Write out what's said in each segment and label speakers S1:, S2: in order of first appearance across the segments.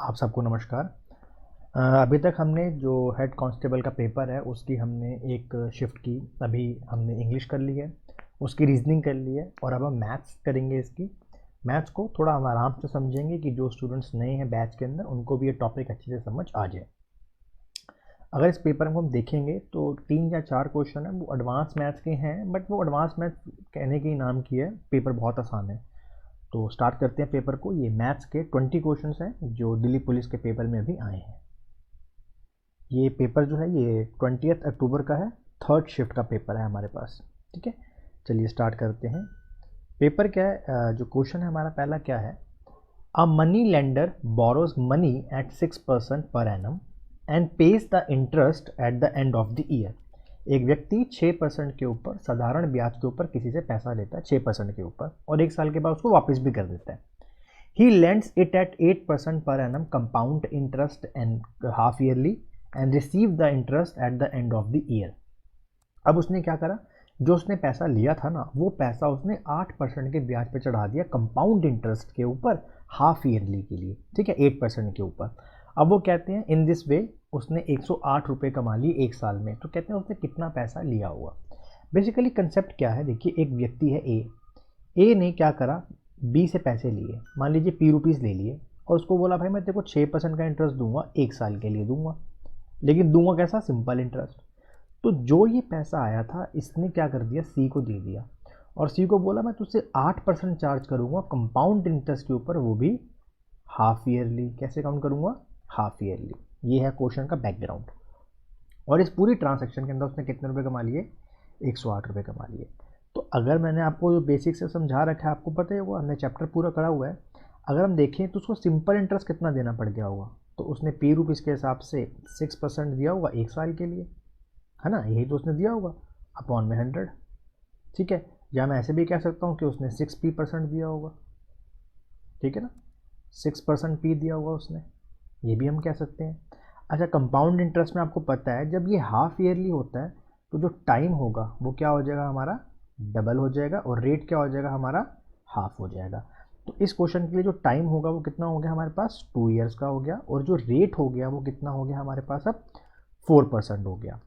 S1: आप सबको नमस्कार। अभी तक हमने जो हेड कांस्टेबल का पेपर है उसकी हमने एक शिफ्ट की। अभी हमने इंग्लिश कर ली है, उसकी रीजनिंग कर ली है और अब हम मैथ्स करेंगे। इसकी मैथ्स को थोड़ा हम आराम से समझेंगे कि जो स्टूडेंट्स नए हैं बैच के अंदर उनको भी ये टॉपिक अच्छे से समझ आ जाए। अगर इस पेपर को हम देखेंगे तो 3 या 4 क्वेश्चन है वो एडवांस मैथ्स के हैं, बट वो एडवांस मैथ्स कहने के ही नाम की है, पेपर बहुत आसान है। तो स्टार्ट करते हैं पेपर को। ये मैथ्स के 20 क्वेश्चंस हैं जो दिल्ली पुलिस के पेपर में अभी आए हैं। ये पेपर जो है ये 20 अक्टूबर का है, थर्ड शिफ्ट का पेपर है हमारे पास। ठीक है, चलिए स्टार्ट करते हैं। पेपर क्या है, जो क्वेश्चन है हमारा पहला क्या है, a money lender borrows money at 6% per annum and page the interest at the end of the year. एक व्यक्ति 6% के ऊपर साधारण ब्याज के ऊपर किसी से पैसा लेता है, 6% के ऊपर, और 1 साल के बाद उसको वापस भी कर देता है। He lends it at 8% per annum compound interest and half yearly and receive the interest at the end of the year। अब उसने क्या करा, जो उसने पैसा लिया था ना वो पैसा उसने 8% के ब्याज पे चढ़ा दिया कंपाउंड इंटरेस्ट के ऊपर हाफ ईयरली के लिए। ठीक है, 8% के ऊपर। अब वो कहते हैं इन दिस वे उसने 108 रुपये कमा लिए 1 साल में। तो कहते हैं उसने कितना पैसा लिया हुआ। बेसिकली कंसेप्ट क्या है, देखिए एक व्यक्ति है ए ने क्या करा, बी से पैसे लिए, मान लीजिए पी रुपीज़ ले लिए, और उसको बोला भाई मैं तेरे को 6% का इंटरेस्ट दूंगा, 1 साल के लिए दूंगा, लेकिन दूंगा कैसा, सिंपल इंटरेस्ट। तो जो ये पैसा आया था इसने क्या कर दिया, सी को दे दिया, और सी को बोला मैं तुझसे 8% चार्ज करूंगा कंपाउंड इंटरेस्ट के ऊपर, वो भी हाफ ईयरली। कैसे काउंट करूंगा, हाफ ईयरली। ये है क्वेश्चन का बैकग्राउंड। और इस पूरी ट्रांजैक्शन के अंदर उसने कितने रुपए कमा लिए, 108 रुपये कमा लिए। तो अगर मैंने आपको जो बेसिक से समझा रखा है, आपको पता है वो हमने चैप्टर पूरा करा हुआ है, अगर हम देखें तो उसको सिंपल इंटरेस्ट कितना देना पड़ गया होगा, तो उसने पी रुपीज़ के हिसाब से 6% दिया होगा 1 साल के लिए, है ना, यही तो उसने दिया होगा अपॉन में 100। ठीक है, या मैं ऐसे भी कह सकता हूँ कि उसने 6p% दिया होगा। ठीक है ना, 6% पी दिया होगा उसने, ये भी हम कह सकते हैं। अच्छा, कंपाउंड इंटरेस्ट में आपको पता है जब ये हाफ ईयरली होता है तो जो टाइम होगा वो क्या हो जाएगा, हमारा डबल हो जाएगा, और रेट क्या हो जाएगा, हमारा हाफ हो जाएगा। तो इस क्वेश्चन के लिए जो टाइम होगा वो कितना हो गया हमारे पास, 2 ईयर्स का हो गया, और जो रेट हो गया वो कितना हो गया हमारे पास, अब 4% हो गया।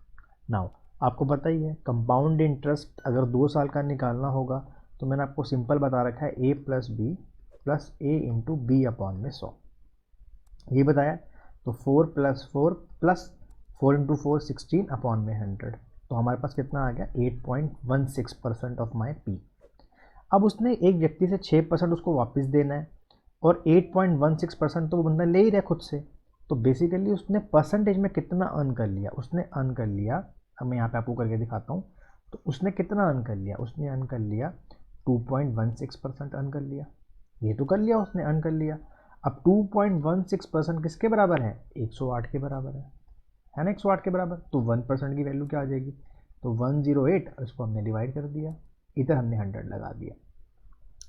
S1: नाउ आपको पता ही है कंपाउंड इंटरेस्ट अगर 2 साल का निकालना होगा तो मैंने आपको सिंपल बता रखा है ए प्लस बी प्लस ए इंटू बी अपॉन में 100, ये बताया। तो 4 प्लस 4 प्लस 4 इंटू 4 16 अपॉन में 100, तो हमारे पास कितना आ गया, 8.16% ऑफ माई पी। अब उसने एक व्यक्ति से 6% उसको वापस देना है, और 8.16% तो वो बंदा ले ही रहा है खुद से। तो बेसिकली उसने परसेंटेज में कितना अर्न कर लिया, उसने अर्न कर लिया, अब मैं यहाँ पे आपको करके दिखाता हूँ। तो उसने कितना अर्न कर लिया, उसने अर्न कर लिया 2.16% अर्न कर लिया। ये तो कर लिया उसने, अर्न कर लिया। अब 2.16% किसके बराबर है, 108 के बराबर है ना, 108 के बराबर। तो 1% की वैल्यू क्या आ जाएगी, तो 108, इसको हमने डिवाइड कर दिया, इधर हमने 100 लगा दिया।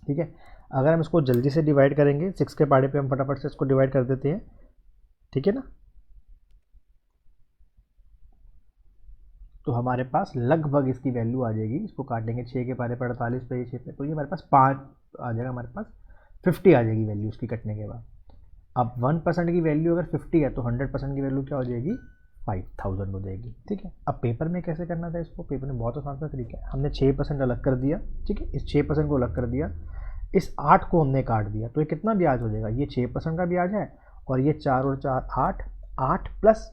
S1: ठीक है, अगर हम इसको जल्दी से डिवाइड करेंगे 6 के पाड़े पे हम फटाफट से इसको डिवाइड कर देते हैं। ठीक है ना, तो हमारे पास लगभग इसकी वैल्यू आ जाएगी, इसको काटेंगे 6 के पारे पर 48 पे 6 पे, तो ये हमारे पास 5 आ जाएगा, हमारे पास 50 आ जाएगी वैल्यू उसकी कटने के बाद। अब 1% की वैल्यू अगर 50 है तो 100% की वैल्यू क्या हो जाएगी, 5000 हो जाएगी। ठीक है, अब पेपर में कैसे करना था इसको, पेपर में बहुत आसान सा तरीका है, हमने 6% अलग कर दिया। ठीक है, इस 6% को अलग कर दिया, इस 8 को हमने काट दिया, तो ये कितना ब्याज हो जाएगा, ये 6% का ब्याज है, और ये 4 और 4 8, 8 प्लस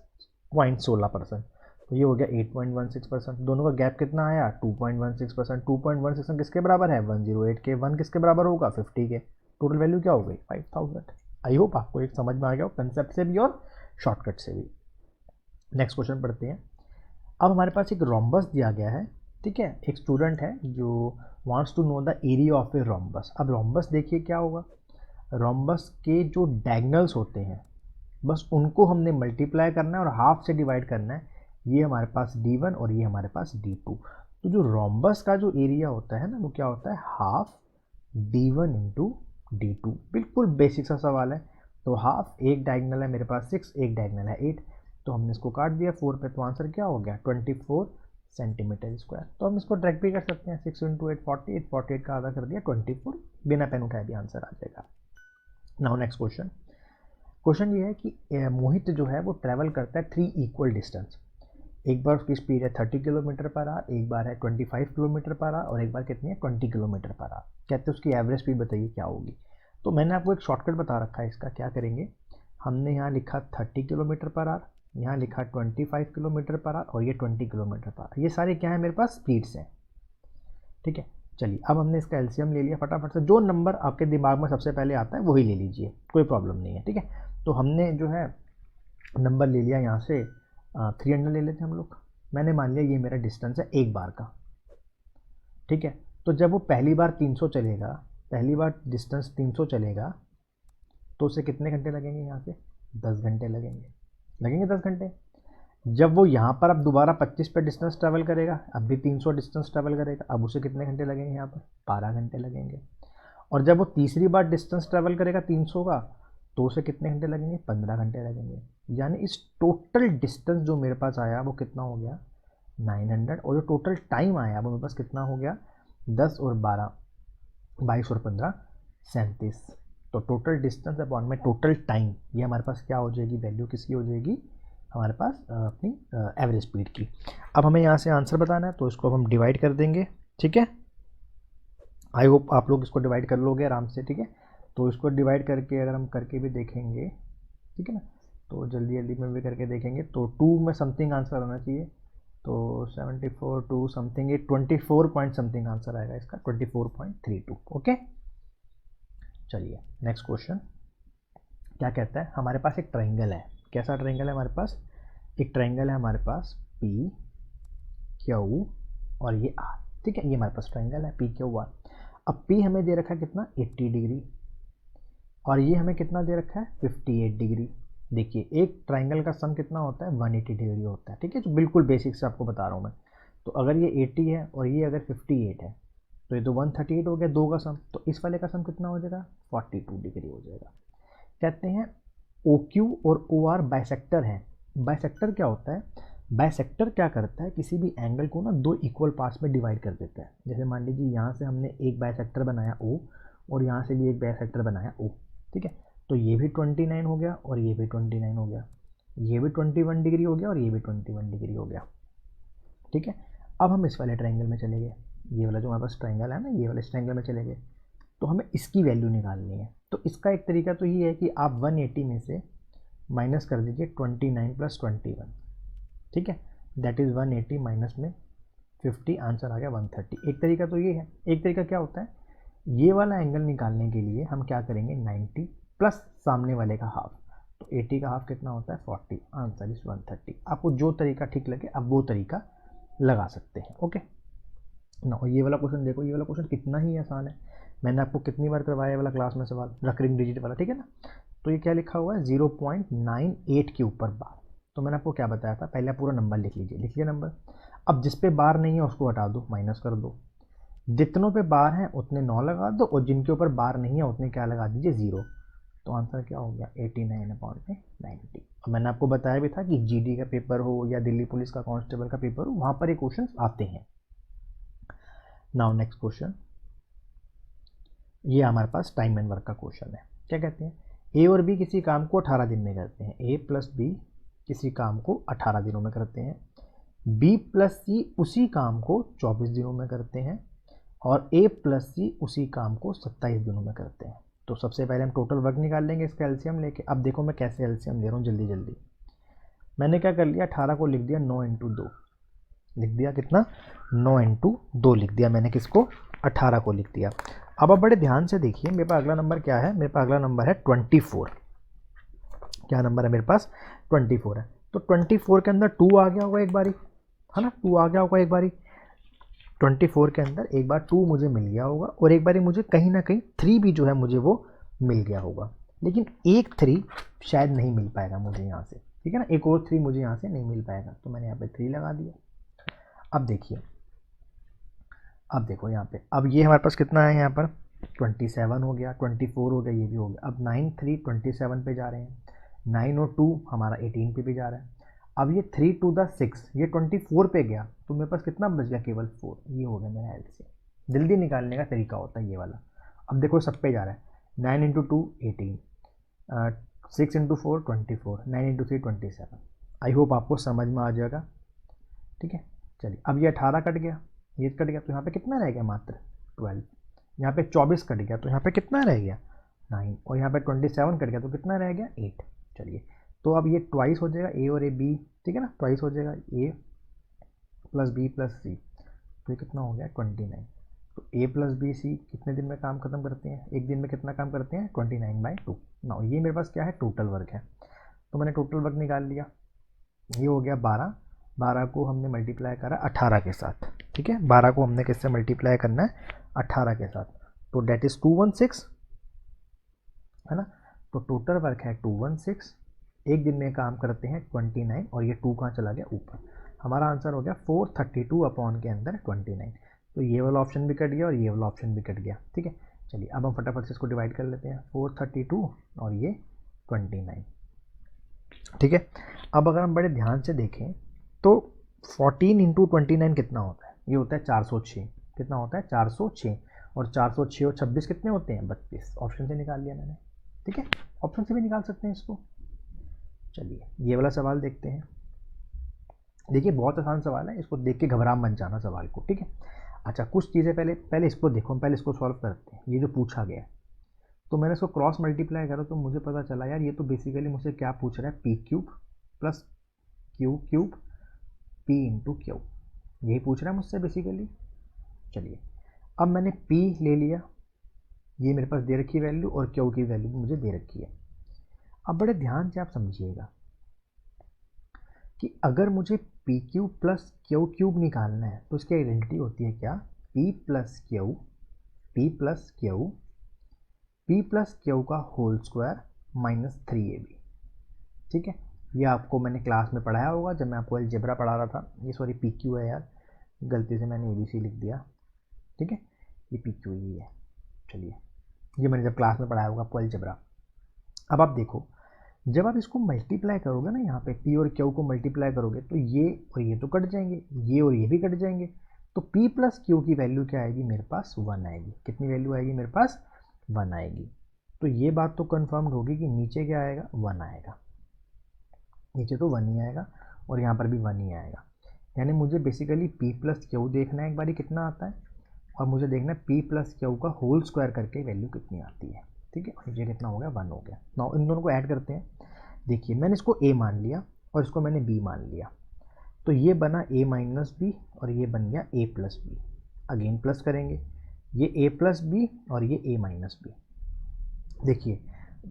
S1: 0.16%, तो ये हो गया 8.16%। दोनों का गैप कितना आया, 2.16%। 2.16 किसके बराबर है, 108 के। 1 किसके बराबर होगा, 50 के। टोटल वैल्यू क्या हो गई, 5000। आई होप आपको एक समझ में आ गया हो, कंसेप्ट से भी और शॉर्टकट से भी। नेक्स्ट क्वेश्चन पढ़ते हैं। अब हमारे पास एक रोम्बस दिया गया है। ठीक है, एक स्टूडेंट है जो wants to know the area of a rhombus. अब रोम्बस देखिए क्या होगा, रोम्बस के जो डायगनल्स होते हैं बस उनको हमने मल्टीप्लाई करना है और हाफ से डिवाइड करना है। ये हमारे पास D1 और ये हमारे पास D2। तो जो रोम्बस का जो एरिया होता है ना वो क्या होता है, हाफ D1 इंटू D2। बिल्कुल बेसिक सा सवाल है। तो हाफ, एक डायगनल है मेरे पास 6, एक डायगनल है 8, तो हमने इसको काट दिया 4 पे, तो आंसर क्या हो गया, 24 सेंटीमीटर स्क्वायर। तो हम इसको डायरेक्ट भी कर सकते हैं, 6 इंटू 8 48, 48 का आधा कर दिया 24, बिना पेन उठाए भी आंसर आ जाएगा। नाउ नेक्स्ट क्वेश्चन, क्वेश्चन ये है कि मोहित जो है वो ट्रैवल करता है 3 इक्वल डिस्टेंस। एक बार उसकी स्पीड है 30 किलोमीटर पर आवर, एक बार है 25 किलोमीटर पर आवर और एक बार कितनी है 20 किलोमीटर पर आवर। कहते हैं उसकी एवरेज स्पीड बताइए क्या होगी। तो मैंने आपको एक शॉर्टकट बता रखा है इसका। क्या करेंगे, हमने यहाँ लिखा 30 किलोमीटर पर आवर, यहाँ लिखा 25 किलोमीटर पर आवर और ये 20 किलोमीटर पर आवर। ये सारे क्या है मेरे पास स्पीड्स हैं, ठीक है। चलिए अब हमने इसका एलसीएम ले लिया। फटाफट से जो नंबर आपके दिमाग में सबसे पहले आता है वही ले लीजिए, कोई प्रॉब्लम नहीं है, ठीक है। तो हमने जो है नंबर ले लिया यहाँ से 300 ले लेते हैं हम लोग। मैंने मान लिया ये मेरा डिस्टेंस है एक बार का, ठीक है। तो जब वो पहली बार 300 चलेगा, पहली बार डिस्टेंस 300 चलेगा तो उसे कितने घंटे लगेंगे, यहाँ से 10 घंटे लगेंगे 10 घंटे। जब वो यहाँ पर अब दोबारा 25 पे डिस्टेंस ट्रैवल करेगा, अब भी 300 डिस्टेंस ट्रैवल करेगा, अब उसे कितने घंटे लगेंगे, यहाँ पर 12 घंटे लगेंगे। और जब वो तीसरी बार डिस्टेंस ट्रैवल करेगा 300 का, तो उसे कितने घंटे लगेंगे, 15 घंटे लगेंगे। यानी इस टोटल डिस्टेंस जो मेरे पास आया वो कितना हो गया 900, और जो टोटल टाइम आया वो मेरे पास कितना हो गया 10 और 12 22 और 15 37। तो टोटल डिस्टेंस अपॉन में टोटल टाइम, ये हमारे पास क्या हो जाएगी, वैल्यू किसकी हो जाएगी हमारे पास अपनी एवरेज स्पीड की। अब हमें यहाँ से आंसर बताना है तो इसको हम डिवाइड कर देंगे, ठीक है। आई होप आप लोग इसको डिवाइड कर लोगे आराम से, ठीक है। तो इसको डिवाइड करके अगर हम करके भी देखेंगे, ठीक है ना, तो जल्दी जल्दी में भी करके देखेंगे तो 2 में समथिंग आंसर होना चाहिए। तो 74 2 समथिंग, ये 24 पॉइंट समथिंग आंसर आएगा इसका, 24.32। ओके चलिए नेक्स्ट क्वेश्चन क्या कहता है। हमारे पास एक ट्रायंगल है। कैसा ट्रायंगल है हमारे पास, एक ट्रायंगल है हमारे पास पी क्यू और ये आर, ठीक है। ये हमारे पास ट्रायंगल है पी क्यू आर। अब पी हमें दे रखा है कितना 80 डिग्री और ये हमें कितना दे रखा है 58 डिग्री। देखिए एक ट्राइंगल का सम कितना होता है 180 डिग्री होता है, ठीक है। जो बिल्कुल बेसिक से आपको बता रहा हूँ मैं। तो अगर ये 80 है और ये अगर 58 है तो ये तो 138 हो गया दो का सम। तो इस वाले का सम कितना हो जाएगा 42 डिग्री हो जाएगा। कहते हैं ओ क्यू और ओ आर बाइसेक्टर हैं। बाइसेक्टर क्या होता है, बाइसेक्टर क्या करता है, किसी भी एंगल को ना दो इक्वल पार्ट्स में डिवाइड कर देता है। जैसे मान लीजिए यहाँ से हमने एक बाइसेक्टर बनाया ओ और यहाँ से भी एक बाइसेक्टर बनाया ओ, ठीक है। तो ये भी 29 हो गया और ये भी 29 हो गया, ये भी 21 डिग्री हो गया और ये भी 21 डिग्री हो गया, ठीक है। अब हम इस वाले ट्रायंगल में चले गए, ये वाला जो हमारे पास ट्रायंगल है ना, ये वाले ट्रायंगल में चले गए तो हमें इसकी वैल्यू निकालनी है। तो इसका एक तरीका तो ये है कि आप 180 में से माइनस कर दीजिए 29 + 21, ठीक है। दैट इज़ 180 माइनस में 50, आंसर आ गया 130। एक तरीका तो ये है। एक तरीका क्या होता है, ये वाला एंगल निकालने के लिए हम क्या करेंगे 90 प्लस सामने वाले का हाफ, तो 80 का हाफ कितना होता है 40, आंसर इज 130। आपको जो तरीका ठीक लगे आप वो तरीका लगा सकते हैं। ओके ना, ये वाला क्वेश्चन देखो, ये वाला क्वेश्चन कितना ही आसान है। मैंने आपको कितनी बार करवाया ये वाला क्लास में सवाल, रकरिंग डिजिट वाला, ठीक है ना। तो ये क्या लिखा हुआ है 0.98 के ऊपर बार। तो मैंने आपको क्या बताया था, पहले आप पूरा नंबर लिख लीजिए, लिख लिया नंबर। अब जिस पे बार नहीं है उसको हटा दो, माइनस कर दो। जितनों पे बार हैं उतने 9 लगा दो और जिनके ऊपर बार नहीं है उतने क्या लगा दीजिए 0। तो आंसर क्या हो गया 89/90। और मैंने आपको बताया भी था कि जीडी का पेपर हो या दिल्ली पुलिस का कांस्टेबल का पेपर हो, वहां पर ये क्वेश्चन आते हैं। नाउ नेक्स्ट क्वेश्चन, ये हमारे पास टाइम एंड वर्क का क्वेश्चन है। क्या कहते हैं, ए और बी किसी काम को 18 दिन में करते हैं। ए प्लस बी किसी काम को 18 दिनों में करते हैं। बी प्लस सी उसी काम को 24 दिनों में करते हैं और ए प्लस सी उसी काम को 27 दिनों में करते हैं। तो सबसे पहले हम टोटल वर्क निकाल लेंगे इसका एलसीएम लेके। अब देखो मैं कैसे एलसीएम ले रहा हूँ जल्दी जल्दी। मैंने क्या कर लिया 18 को लिख दिया 9 × 2, लिख दिया कितना 9 × 2 लिख दिया मैंने, किसको 18 को लिख दिया। अब आप बड़े ध्यान से देखिए मेरे पास अगला नंबर क्या है, मेरे पास अगला नंबर है 24। क्या नंबर है मेरे पास 24 है। तो 24 के अंदर 2 आ गया होगा एक बारी, है ना, 2 आ गया होगा एक बारी। 24 के अंदर एक बार 2 मुझे मिल गया होगा और एक बारी मुझे कहीं ना कहीं 3 भी जो है मुझे वो मिल गया होगा। लेकिन एक 3 शायद नहीं मिल पाएगा मुझे यहाँ से, ठीक है ना, एक और 3 मुझे यहाँ से नहीं मिल पाएगा। तो मैंने यहाँ पे 3 लगा दिया। अब देखिए, अब देखो यहाँ पे, अब ये हमारे पास कितना है यहाँ पर 27 हो गया, 24 हो गया, ये भी हो गया। अब 9 3 27 पे जा रहे हैं, 9 और 2 हमारा 18 पे भी जा रहा है। अब ये 3 2 6 ये 24 पे गया तो मेरे पास कितना बच गया केवल 4। ये हो गया मेरा एलसीएम। जल्दी निकालने का तरीका होता है ये वाला। अब देखो सब पे जा रहा है, 9 × 2 18, 6 इंटू 4 24, 9 इंटू 3 27। आई होप आपको समझ में आ जाएगा। ठीक है, चलिए अब ये 18 कट गया, ये कट गया, तो यहाँ पे कितना रह गया? मात्र 12। यहाँ पे 24 कट गया, तो यहाँ पे कितना रह गया? 9। और यहाँ पे 27 कट गया, तो कितना रह गया? 8। चलिए, तो अब ये ट्वाइस हो जाएगा ए और ए बी, ठीक है ना, ट्वाइस हो जाएगा ए प्लस बी प्लस सी, तो ये कितना हो गया? 29। तो ए प्लस बी सी कितने दिन में काम खत्म करते हैं? एक दिन में कितना काम करते हैं? 29/2। ना ये मेरे पास क्या है? टोटल वर्क है, तो मैंने टोटल वर्क निकाल लिया। ये हो गया 12। 12 को हमने मल्टीप्लाई करा 18 के साथ, ठीक है, 12 को हमने किससे मल्टीप्लाई करना है? 18 के साथ, तो डेट इज 216, है ना। तो टोटल वर्क है 216, एक दिन में काम करते हैं 29, और ये 2 कहाँ चला गया? ऊपर। हमारा आंसर हो गया 432 अपॉन के अंदर 29। तो ये वाला ऑप्शन भी कट गया और ये वाला ऑप्शन भी कट गया। ठीक है, चलिए अब हम फटाफट से इसको डिवाइड कर लेते हैं, 432 और ये 29। ठीक है, अब अगर हम बड़े ध्यान से देखें तो 14 इंटू 29 कितना होता है? ये होता है 406। कितना होता है? 406। और 406 और 26 कितने होते हैं? 32। ऑप्शन से निकाल लिया मैंने। ठीक है, ऑप्शन से भी निकाल सकते हैं इसको। चलिए ये वाला सवाल देखते हैं। देखिए बहुत आसान सवाल है, इसको देख के घबरा मत जाना सवाल को। ठीक है, अच्छा कुछ चीज़ें पहले इसको देखो, हम पहले इसको सॉल्व करते हैं। ये जो पूछा गया है, तो मैंने इसको क्रॉस मल्टीप्लाई करा, तो मुझे पता चला यार ये तो बेसिकली मुझसे क्या पूछ रहा है? P cube plus Q cube P into Q, यही पूछ रहा है मुझसे बेसिकली। चलिए अब मैंने पी ले लिया, ये मेरे पास दे रखी है वैल्यू, और क्यू की वैल्यू भी मुझे दे रखी है। अब बड़े ध्यान से आप समझिएगा कि अगर मुझे P cube plus Q cube निकालना है, तो इसकी आइडेंटिटी होती है क्या? P plus Q, P plus Q, P plus Q का होल स्क्वायर माइनस 3ab। ठीक है, ये आपको मैंने क्लास में पढ़ाया होगा जब मैं आपको अलजेब्रा पढ़ा रहा था। ये सॉरी पी क्यू है यार, गलती से मैंने ABC लिख दिया। ठीक है, ये पी क्यू ही है। चलिए, ये मैंने जब क्लास में पढ़ाया होगा आपको अलजेब्रा। अब आप देखो, जब आप इसको मल्टीप्लाई करोगे ना, यहाँ पे पी और क्यू को मल्टीप्लाई करोगे, तो ये और ये तो कट जाएंगे, ये और ये भी कट जाएंगे, तो पी प्लस क्यू की वैल्यू क्या आएगी मेरे पास? 1 आएगी। कितनी वैल्यू आएगी मेरे पास? 1 आएगी। तो ये बात तो कन्फर्म्ड होगी कि नीचे क्या आएगा? 1 आएगा। नीचे तो 1 ही आएगा, और यहाँ पर भी 1 ही आएगा। यानी मुझे बेसिकली पी प्लस क्यू देखना है एक बारी कितना आता है, और मुझे देखना है पी प्लस क्यू का होल स्क्वायर करके वैल्यू कितनी आती है। ठीक है, नीचे कितना हो गया? 1 हो गया। नाउ इन दोनों को ऐड करते हैं। देखिए मैंने इसको a मान लिया और इसको मैंने b मान लिया, तो ये बना a माइनस बी और ये बन गया a plus B. Again plus करेंगे, ये a प्लस बी और ये a माइनस बी। देखिए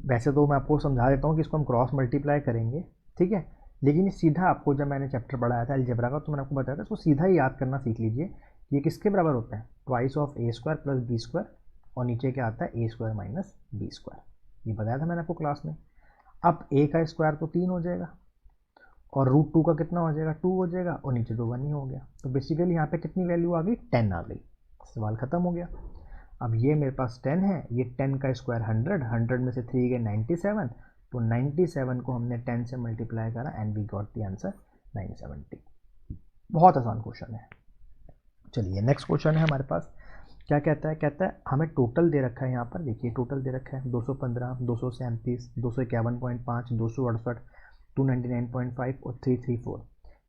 S1: वैसे तो मैं आपको समझा देता हूँ कि इसको हम क्रॉस मल्टीप्लाई करेंगे, ठीक है, लेकिन ये सीधा आपको जब मैंने चैप्टर पढ़ाया था अलजेब्रा का, तो मैंने आपको बताया था इसको सीधा ही याद करना सीख लीजिए। ये किसके बराबर होता है? Twice of a square plus B square, और नीचे क्या आता है? a square minus B square. ये बताया था मैंने आपको क्लास में। अब a का स्क्वायर तो 3 हो जाएगा, और रूट 2 का कितना हो जाएगा? 2 हो जाएगा, और नीचे तो 1 ही हो गया। तो बेसिकली यहाँ पे कितनी वैल्यू आ गई? 10 आ गई। सवाल ख़त्म हो गया। अब ये मेरे पास 10 है, ये 10 का स्क्वायर 100, 100 में से 3 गए 97, तो 97 को हमने 10 से मल्टीप्लाई करा and we got the answer 970। बहुत आसान क्वेश्चन है। चलिए नेक्स्ट क्वेश्चन है हमारे पास। क्या कहता है? कहता है हमें टोटल दे रखा है, यहाँ पर देखिए टोटल दे रखा है 215, 237, 251.5, 268, 299.5 और 334।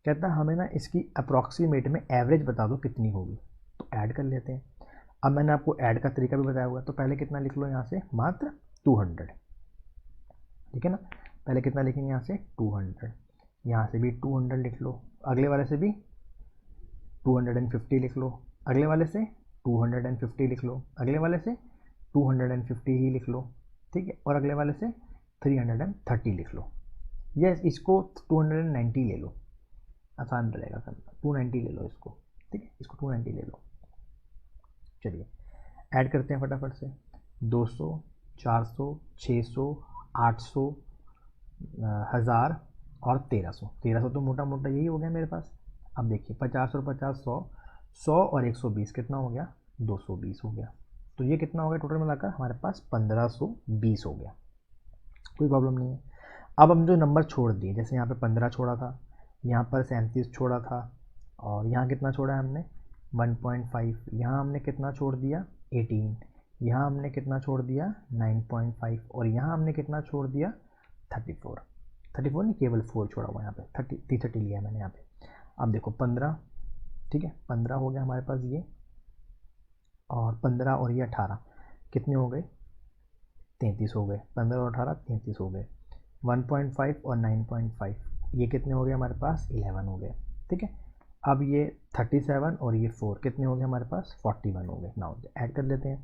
S1: कहता है हमें ना इसकी अप्रॉक्सीमेट में एवरेज बता दो कितनी होगी। तो ऐड कर लेते हैं। अब मैंने आपको ऐड का तरीका भी बताया हुआ है, तो पहले कितना लिख लो यहाँ से? मात्र 200। ठीक है ना, पहले कितना लिखेंगे यहाँ से? 200। यहाँ से भी 200 लिख लो, अगले वाले से भी 250 लिख लो, अगले वाले से 250 लिख लो, अगले वाले से 250 ही लिख लो, ठीक है, और अगले वाले से 330 लिख लो। यस, इसको 290 ले लो, आसान रहेगा करना। 290 ले लो इसको, ठीक है, इसको 290 ले लो। चलिए ऐड करते हैं फटाफट से। 200, 400, 600, 800, 1000 और 1300। 1300 तो मोटा मोटा यही हो गया मेरे पास। अब देखिए 50 और 50 100, 100 और 120 कितना हो गया? 220 हो गया। तो ये कितना हो गया टोटल मिलाकर? हमारे पास 1520 हो गया। कोई प्रॉब्लम नहीं है। अब हम जो नंबर छोड़ दिए, जैसे यहाँ पे 15 छोड़ा था, यहाँ पर 37 छोड़ा था, और यहाँ कितना छोड़ा है हमने? 1.5। यहाँ हमने कितना छोड़ दिया? 18। यहाँ हमने कितना छोड़ दिया? 9.5। और यहाँ हमने कितना छोड़ दिया? 34, 34 नहीं, केवल 4 छोड़ा हुआ यहाँ पे, 30 लिया है मैंने यहाँ पे। अब देखो 15, ठीक है, 15 हो गया हमारे पास ये, और 15 और ये 18 कितने हो गए, 33 हो गए। 15 और 18 33 हो गए। 1.5 और 9.5 ये कितने हो गए हमारे पास, 11 हो गए। ठीक है, अब ये 37 और ये 4 कितने हो गए हमारे पास, 41 हो गए। नाउ ऐड कर लेते हैं,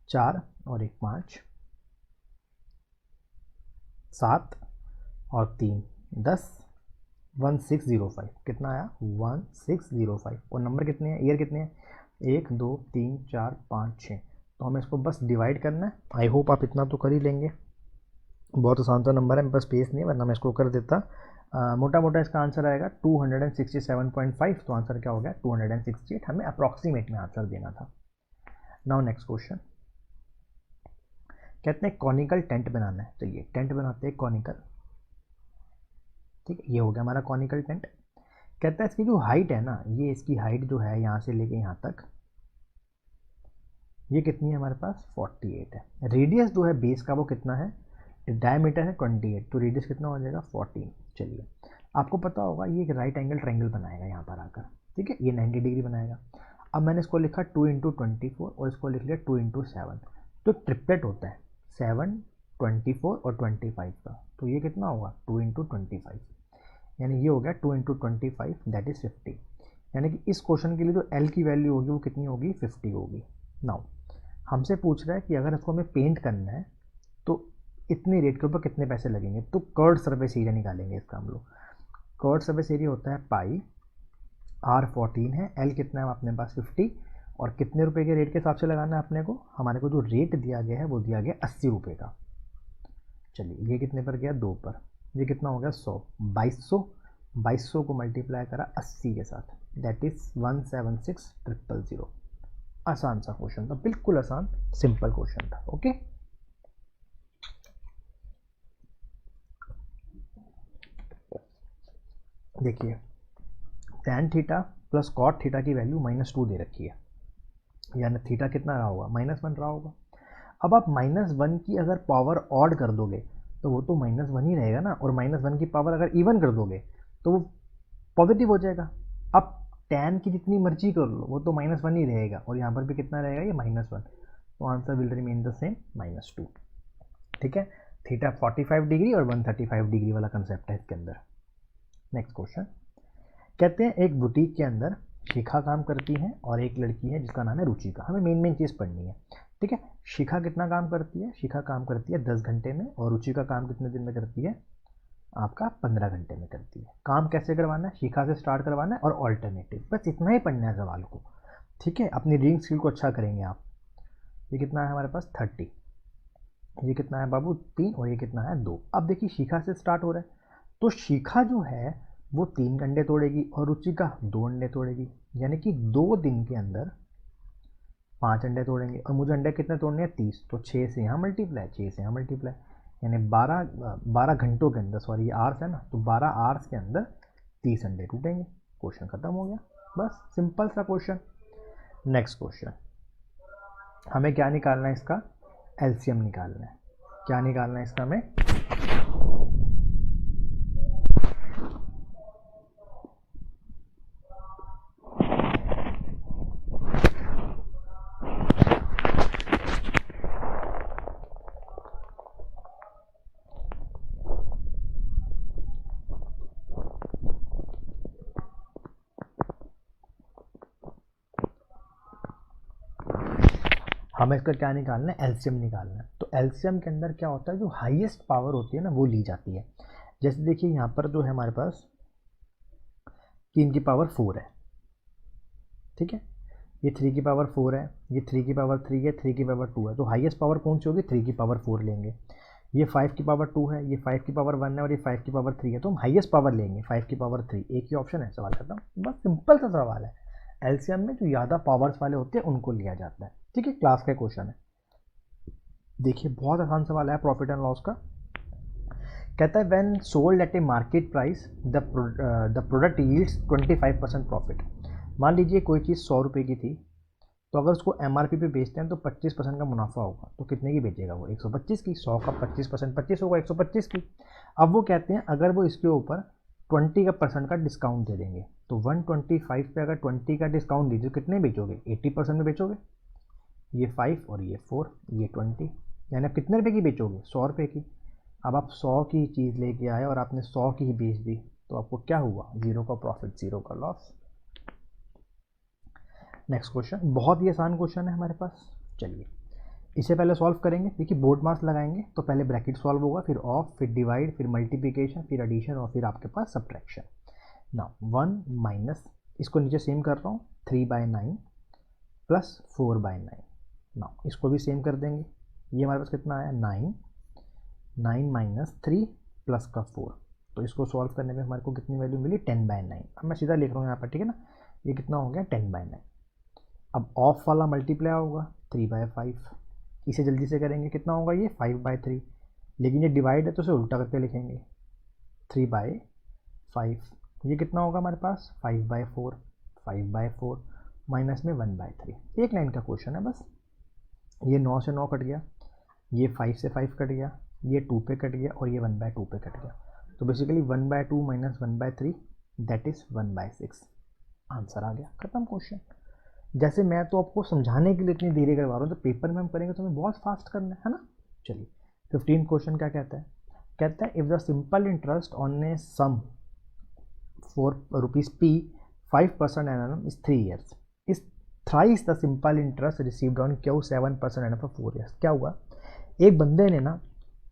S1: 4 और 1 5, 7 और 3 10, 1605 कितना आया, 1605। और नंबर कितने हैं, ईयर कितने हैं, 1 2 3 4 5 6। तो हमें इसको बस डिवाइड करना है। आई होप आप इतना तो कर ही लेंगे, बहुत आसान सा नंबर है, मेरे पास स्पेस नहीं है वरना मैं इसको कर देता। मोटा मोटा इसका आंसर आएगा 267.5। तो आंसर क्या हो गया, 268। हमें अप्रॉक्सीमेट में आंसर देना था। नाउ नेक्स्ट क्वेश्चन, कहते हैं कॉनिकल टेंट बनाना है। चलिए टेंट बनाते हैं कॉनिकल। ठीक है, ये हो गया हमारा कॉनिकल टेंट। कहता है इसकी जो हाइट है ना, ये इसकी हाइट जो है यहाँ से लेके यहाँ तक, ये कितनी है हमारे पास, 48 है। रेडियस जो है बेस का वो कितना है, डायमीटर है 28, तो रेडियस कितना हो जाएगा, 14। चलिए आपको पता होगा ये एक राइट एंगल ट्रायंगल बनाएगा यहाँ पर आकर। ठीक है, ये 90 डिग्री बनाएगा। अब मैंने इसको लिखा 2 × 24 और इसको लिख लिया 2 × 7। तो ट्रिपलेट होता है 7, 24 और 25 का। तो ये कितना होगा, 2 × 25, यानी ये हो गया 2 × 25 दैट इज़ 50। यानी कि इस क्वेश्चन के लिए जो एल की वैल्यू होगी वो कितनी होगी, 50 होगी। नाउ हमसे पूछ रहा है कि अगर इसको हमें पेंट करना है तो इतनी रेट के ऊपर कितने पैसे लगेंगे। तो कर्ड सरफेस एरिया निकालेंगे इसका हम लोग। कर्ड सरफेस एरिया होता है पाई, R 14 है, L कितना है अपने पास 50, और कितने रुपए के रेट के हिसाब से लगाना है अपने को, हमारे को जो रेट दिया गया है वो दिया गया 80 रुपये का। चलिए ये कितने पर गया, 2 पर, ये कितना हो गया 100, 2200 को मल्टीप्लाई करा 80 के साथ, दैट इज 176,000। आसान सा क्वेश्चन था, बिल्कुल आसान सिंपल क्वेश्चन था। ओके, देखिए tan theta plus cot theta की वैल्यू -2 दे रखी है, यानी थीटा कितना रहा होगा, -1 रहा होगा। अब आप -1 की अगर पावर ऑड कर दोगे तो वो तो -1 ही रहेगा ना, और -1 की पावर अगर इवन कर दोगे तो वो पॉजिटिव हो जाएगा। अब tan की जितनी मर्जी कर लो वो तो -1 ही रहेगा, और यहाँ पर भी कितना रहेगा, ये -1। तो answer will remain the same, -2। ठीक है, थीटा 45 डिग्री और 135 डिग्री वाला कंसेप्ट है इसके अंदर। नेक्स्ट क्वेश्चन, कहते हैं एक बुटीक के अंदर शिखा काम करती है और एक लड़की है जिसका नाम है रुचिका। हमें मेन चीज़ पढ़नी है। ठीक है, शिखा कितना काम करती है, शिखा काम करती है 10 घंटे में, और रुचिका काम कितने दिन में करती है, आपका 15 घंटे में करती है। काम कैसे करवाना है, शिखा से स्टार्ट करवाना है और ऑल्टरनेटिव, बस इतना ही पढ़ना है सवाल को। ठीक है, अपनी रीडिंग स्किल को अच्छा करेंगे आप। ये कितना है हमारे पास 30, ये कितना है बाबू 3, और ये कितना है 2। अब देखिए शिखा से स्टार्ट हो रहा है, तो शिखा जो है वो 3 अंडे तोड़ेगी और रुचिका 2 अंडे तोड़ेगी, यानी कि 2 दिन के अंदर 5 अंडे तोड़ेंगे। और मुझे अंडे कितने तोड़ने हैं, 30, तो 6 से यहाँ मल्टीप्लाई, 6 से यहाँ मल्टीप्लाई, यानी 12 घंटों के अंदर, सॉरी ये आवर्स है ना, तो 12 आवर्स के अंदर 30 अंडे टूटेंगे। क्वेश्चन खत्म हो गया, बस सिंपल सा क्वेश्चन। नेक्स्ट क्वेश्चन, हमें क्या निकालना है, इसका एलसीएम निकालना है। क्या निकालना है इसका हमें, हमें इसका क्या निकालना है, एलसीएम निकालना है। तो एलसीएम के अंदर क्या होता है, जो हाईएस्ट पावर होती है ना वो ली जाती है। जैसे देखिए यहाँ पर जो है हमारे पास 3 की पावर 4 है, ठीक है, ये 3 की पावर 4 है, ये 3 की पावर 3 है, 3 की पावर 2 है, तो हाईएस्ट पावर कौन सी होगी, 3 की पावर 4 लेंगे। ये 5 की पावर 2 है, ये 5 की पावर 1 है, और ये 5 की पावर 3 है, तो हम हाईएस्ट पावर लेंगे 5 की पावर 3। एक ही ऑप्शन है, सवाल खत्म, बस सिंपल सा सवाल है। एलसीएम में जो ज़्यादा पावर्स वाले होते हैं उनको लिया जाता है। ठीक है, क्लास का क्वेश्चन है। देखिए बहुत आसान सवाल है, प्रॉफिट एंड लॉस का। कहता है when sold at A market price the product yields 25% profit. मान लीजिए कोई चीज़ 100 रुपये की थी, तो अगर उसको MRP पे बेचते हैं तो 25% का मुनाफा होगा, तो कितने की बेचेगा वो? 125 की। 100 का 25% 25 होगा, 125 की। अब वो कहते हैं अगर वो इसके ऊपर 20% का डिस्काउंट दे देंगे, तो 125 पे अगर 20 का डिस्काउंट दीजिए, कितने बेचोगे? 80% में बेचोगे। ये 5 और ये 4, ये 20, यानी आप कितने रुपए की बेचोगे? 100 रुपये की। अब आप 100 की चीज़ लेके आए और आपने 100 की ही बेच दी, तो आपको क्या हुआ? 0 का प्रॉफिट, 0 का लॉस। नेक्स्ट क्वेश्चन, बहुत ही आसान क्वेश्चन है हमारे पास। चलिए इसे पहले सॉल्व करेंगे। देखिए बोर्ड मास लगाएंगे तो पहले ब्रैकेट सॉल्व होगा, फिर ऑफ, फिर डिवाइड, फिर मल्टीप्लिकेशन, फिर एडिशन और फिर आपके पास सब्ट्रैक्शन। नाउ 1 माइनस, इसको नीचे सेम कर रहा हूँ, 3/9 प्लस 4/9। नाउ इसको भी सेम कर देंगे। ये हमारे पास कितना आया? 9, 9 माइनस 3 प्लस का 4। तो इसको सॉल्व करने में हमारे को कितनी वैल्यू मिली? 10/9। अब मैं सीधा लिख रहा हूँ यहाँ पर, ठीक है ना। ये कितना हो गया? 10/9। अब ऑफ वाला मल्टीप्लाई होगा 3/5, इसे जल्दी से करेंगे, कितना होगा ये? 5/3। लेकिन ये डिवाइड है तो उसे उल्टा करके लिखेंगे, 3/5। ये कितना होगा हमारे पास? 5/4, 5/4 माइनस में 1/3। एक लाइन का क्वेश्चन है बस। ये 9 से 9 कट गया, ये 5 से 5 कट गया, ये 2 पे कट गया और ये 1/2 पे कट गया। तो basically 1/2 minus 1/3 that is 1/6। Answer आ गया, खत्म क्वेश्चन। जैसे मैं तो आपको समझाने के लिए इतनी देरी करवा रहा हूँ, तो पेपर में हम करेंगे तो हमें बहुत फास्ट करना है ना। चलिए 15 क्वेश्चन क्या कहता है? कहता है if the simple interest on a sum for rupees P 5% annum is 3 years is thrice the simple interest received on Q 7% annum for 4 years। क्या हुआ? एक बंदे ने ना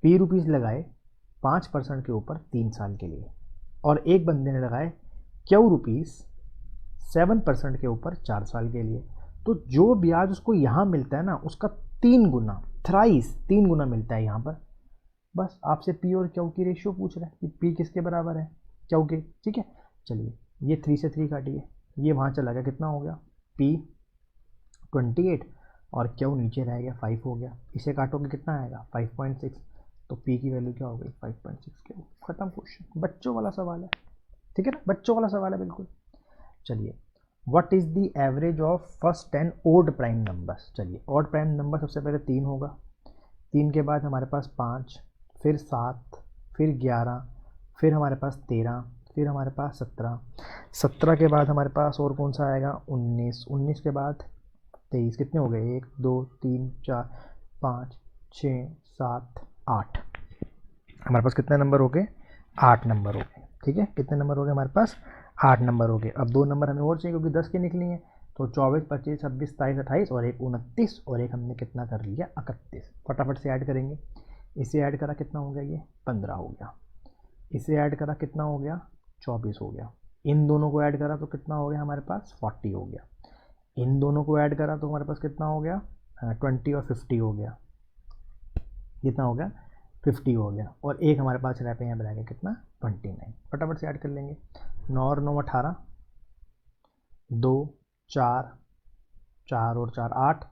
S1: P रुपीज़ लगाए 5% के ऊपर 3 साल के लिए, और एक बंदे ने लगाए Q रुपीज़ 7% के ऊपर 4 साल के लिए। तो जो ब्याज उसको यहाँ मिलता है ना, उसका 3 गुना, थ्राइस 3 गुना मिलता है यहाँ पर। बस आपसे पी और क्यू की रेशियो पूछ रहा है कि पी किसके बराबर है, क्यू के। ठीक है, चलिए ये 3 से 3 काटिए, ये वहाँ चला गया, कितना हो गया? पी 28 और क्यू नीचे रह गया 5 हो गया। इसे काटोगे कितना आएगा? 5.6। तो पी की वैल्यू क्या हो गई? 5.6 क्यू। खत्म क्वेश्चन। बच्चों वाला सवाल है, ठीक है ना, बच्चों वाला सवाल है बिल्कुल। चलिए what is the average of first 10 odd prime numbers. चलिए ऑड प्राइम नंबर सबसे पहले 3 होगा, 3 के बाद हमारे पास 5, फिर 7, फिर 11, फिर हमारे पास 13, फिर हमारे पास 17, 17 के बाद हमारे पास और कौन सा आएगा? 19, 19 के बाद 23। कितने हो गए? 1 2 3 4 5 6 7 8। हमारे पास कितने नंबर हो गए? 8 नंबर हो गए। ठीक है, कितने नंबर हो गए हमारे पास? 8 नंबर हो गए। अब 2 नंबर हमें और चाहिए क्योंकि 10 की निकली है। तो 24 25 26 27 28 और एक 29 और एक हमने कितना कर लिया? 31। फटाफट से ऐड करेंगे। इसे ऐड करा कितना हो गया? ये 15 हो गया। इसे ऐड करा कितना हो गया? 24 हो गया। इन दोनों को ऐड करा तो कितना हो गया हमारे पास? 40 हो गया। इन दोनों को ऐड करा तो हमारे पास कितना हो गया? 20 और 50 हो गया। कितना हो गया? 50 हो गया। और एक हमारे पास रह पे यहाँ बना गया कितना? 29। फटाफट से ऐड कर लेंगे। 9 और 9 18, 2 4, 4 और 4 8,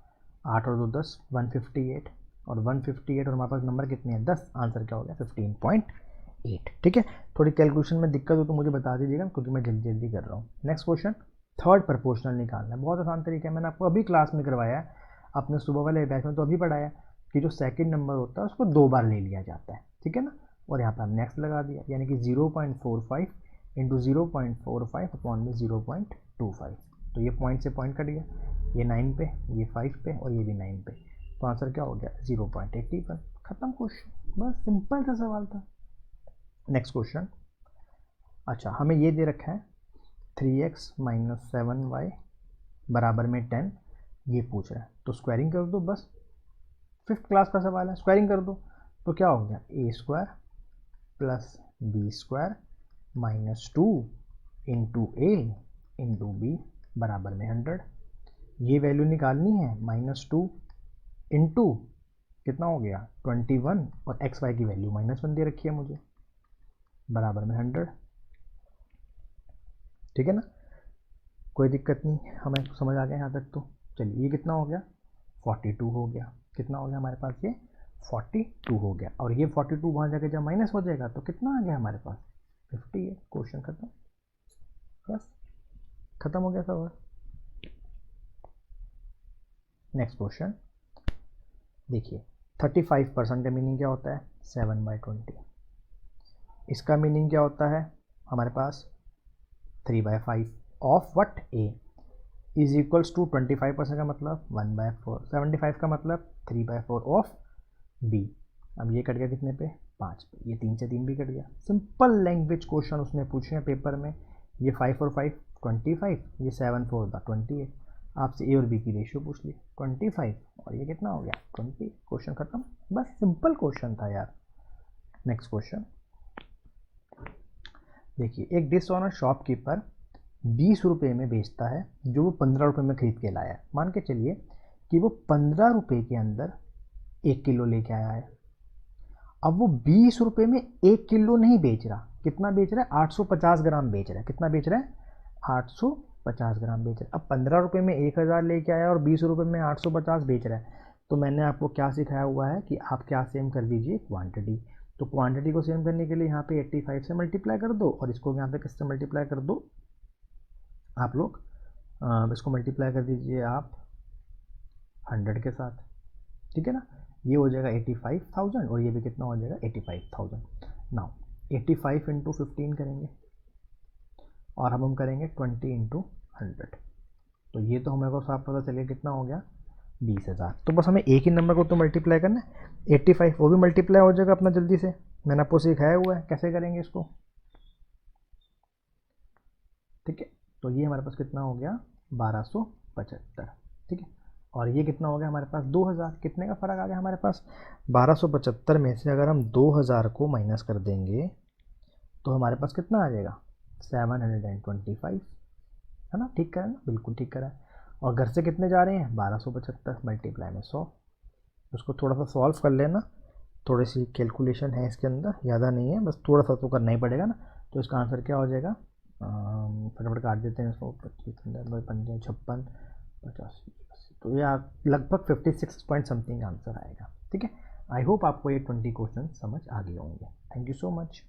S1: 8 और 2 10, 158 और 158 और हमारे पास नंबर कितने हैं? 10। आंसर क्या हो गया? 15.8। ठीक है, थोड़ी कैलकुलेशन में दिक्कत हो तो मुझे बता दीजिएगा क्योंकि मैं जल्दी जल्दी कर रहा हूँ। नेक्स्ट क्वेश्चन, थर्ड प्रोपोर्शनल निकालना है। बहुत आसान तरीका है, मैंने आपको अभी क्लास में करवाया है, अपने सुबह वाले बैच में तो अभी पढ़ाया कि जो सेकंड नंबर होता है उसको 2 बार ले लिया जाता है। ठीक है ना, और यहाँ पर हमने नेक्स्ट लगा दिया, यानी कि 0.45 इंटू 0.45 अपॉन में 0.25। तो ये पॉइंट से पॉइंट कट गया, ये 9 पे, ये 5 पे और ये भी 9 पे। तो आंसर क्या हो गया? 0.81। खत्म क्वेश्चन, बस सिंपल सा सवाल था। नेक्स्ट क्वेश्चन, अच्छा हमें ये दे रखा है 3x माइनस 7y बराबर में 10, ये पूछ रहा है। तो स्क्वायरिंग कर दो बस, 5th क्लास का सवाल है, स्क्वायरिंग कर दो। तो क्या हो गया? a² plus b² minus 2 into a into b बराबर में 100। ये वैल्यू निकालनी है, -2 इंटू कितना हो गया? 21 और xy की वैल्यू -1 दे रखी है मुझे, बराबर में 100। ठीक है ना, कोई दिक्कत नहीं, हमें समझ आ गया यहाँ तक। तो चलिए ये कितना हो गया? 42 हो गया। कितना हो गया हमारे पास? ये 42 हो गया। और ये 42 वहाँ जाके जब माइनस हो जाएगा तो कितना आ गया हमारे पास? 58। क्वेश्चन खत्म, बस खत्म हो गया सवाल। नेक्स्ट क्वेश्चन देखिए, 35% का मीनिंग क्या होता है? 7/20। इसका मीनिंग क्या होता है हमारे पास? 3/5 of what a is equals to 25% का मतलब 1/4, 75 का मतलब 3/4 ऑफ बी। अब ये कट गया कितने पे? 5 पे। ये 3 से 3 भी कट गया। सिंपल लैंग्वेज क्वेश्चन उसने पूछे हैं पेपर में। ये 5 और 5 25, ये 7 4 28। आपसे ए और बी की रेशियो पूछ ली, 25 और ये कितना हो गया? 20। क्वेश्चन खत्म। बस सिंपल क्वेश्चन था यार। नेक्स्ट क्वेश्चन देखिए, एक डिश ऑनर शॉपकीपर 20 रुपये में बेचता है जो वो 15 रुपये में खरीद के लाया है। मान के चलिए कि वो 15 रुपये के अंदर 1 किलो लेके आया है। अब वो 20 रुपये में 1 किलो नहीं बेच रहा, कितना बेच रहा है? 850 ग्राम बेच रहा है। कितना बेच रहा है? 850 ग्राम बेच रहा है। अब 15 रुपये में 1000 लेके आया और 20 रुपये में 850 बेच रहा है। तो मैंने आपको क्या सिखाया हुआ है कि आप क्या सेम कर दीजिए? क्वांटिटी। तो क्वांटिटी को सेम करने के लिए यहाँ पे 85 से मल्टीप्लाई कर दो और इसको यहाँ पे किससे मल्टीप्लाई कर दो? आप लोग इसको मल्टीप्लाई कर दीजिए आप 100 के साथ, ठीक है ना? ये हो जाएगा 85,000 और ये भी कितना हो जाएगा? 85,000। नाउ 85 इंटू 15 करेंगे और हम करेंगे 20 इंटू 100। तो ये तो हमें को साफ पता चलिए कितना हो गया? 20,000। तो बस हमें एक ही नंबर को तो मल्टीप्लाई करना है। 85 वो भी मल्टीप्लाई हो जाएगा अपना जल्दी से। मैंने आपको सिखाया हुआ है कैसे करेंगे इसको, ठीक है? तो ये हमारे पास कितना हो गया? 1275, ठीक है? और ये कितना हो गया हमारे पास? 2000। कितने का फ़र्क आ गया हमारे पास? 1275 में से अगर हम 2000 को माइनस कर देंगे तो हमारे पास कितना आ जाएगा? 725, है ना? ठीक करा ना? बिल्कुल ठीक करा है। और घर से कितने जा रहे हैं? 1275 मल्टीप्लाई में 100। उसको थोड़ा सा सॉल्व कर लेना, थोड़ी सी कैलकुलेशन है इसके अंदर, ज़्यादा नहीं है, बस थोड़ा सा तो करना ही पड़ेगा ना। तो इसका आंसर क्या हो जाएगा? फटाफट काट देते हैं इसको। 25, 55, 56, 85। तो ये आप लगभग 56 पॉइंट समथिंग आंसर आएगा, ठीक है? आई होप आपको ये 20 क्वेश्चन समझ आ गए होंगे। Thank you so much.